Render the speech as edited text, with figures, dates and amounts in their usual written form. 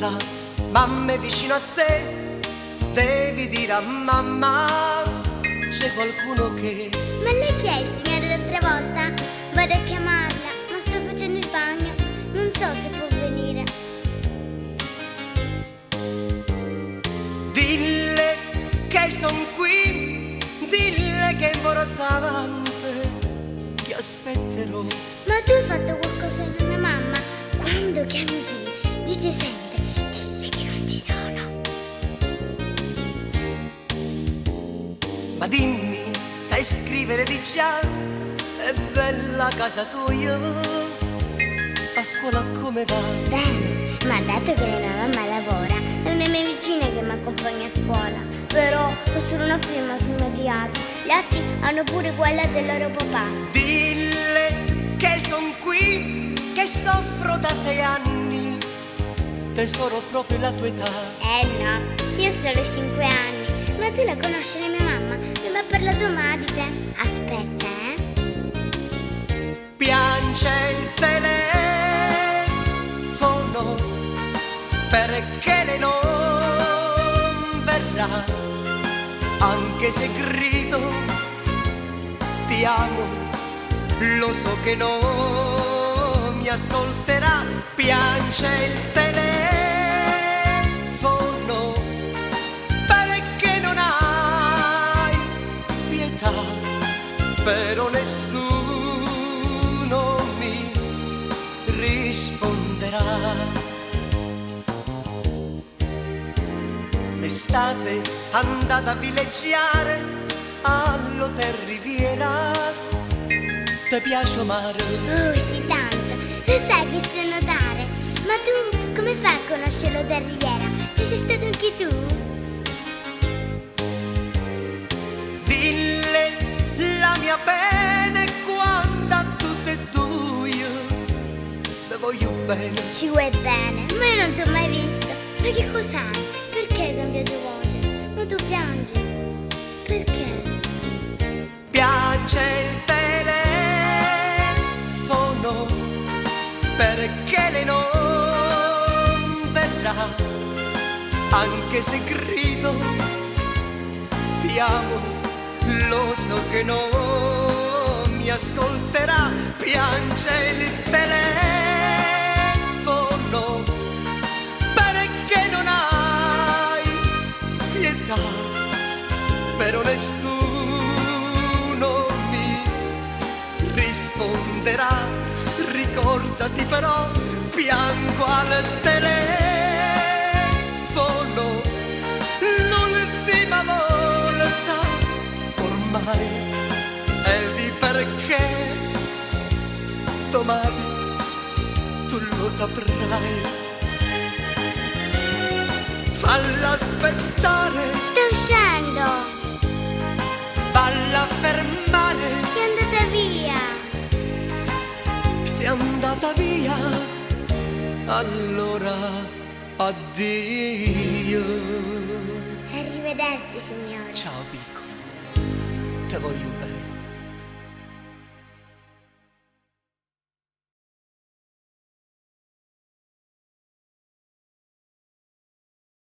volta, mamma è vicino a te, devi dire a mamma, c'è qualcuno che... Ma lei chi è, il signore d'altra volta? Vado a chiamarla, ma sto facendo il bagno, non so se può venire. Dille che son qui, dille che importante, che aspetterò. Ma tu hai fatto qualcosa per mia mamma? Quando chiami tu, dice sempre, dille che non ci sono. Ma dimmi, sai scrivere di già? È bella casa tua, a scuola come va? Bene, ma dato che la mia mamma lavora, è una mia vicina che mi accompagna a scuola. Però ho solo una firma sul mio diario, gli altri hanno pure quella del loro papà. Dille che son qui, che soffro da 6 anni, tesoro proprio la tua età. No, io ho solo 5 anni, ma tu la conosci la mia mamma? Mi ha parlato mai di te. Aspetta, Piange il telefono perché lei non verrà, anche se grido ti amo, lo so che non mi ascolterà. Piange il telefono perché non hai pietà, però nessuno mi risponderà. L'estate andata a villeggiare all'Hotel Riviera, ti piace mare? Oh sì, tanto, lo sai che so nuotare. Ma tu come fai a conoscere l'Hotel Riviera? Ci sei stato anche tu? Dille la mia pena è quando a tutte e due ti voglio bene. Ci vuoi bene, ma io non ti ho mai visto. Ma che cos'hai? Perché hai cambiato voce? Ma tu piangi? Perché? Piange il telefono perché lei non verrà, anche se grido ti amo, lo so che non mi ascolterà. Piange il telefono perché non hai pietà, però nessuno mi risponderà. Ricordati però, piango al telefono l'ultima volta, ormai è di perché domani tu lo saprai. Falla aspettare, Sto uscendo, falla fermare, è andata via. sei andata via, allora addio. Arrivederci, signore. Ciao piccolo, te voglio bene.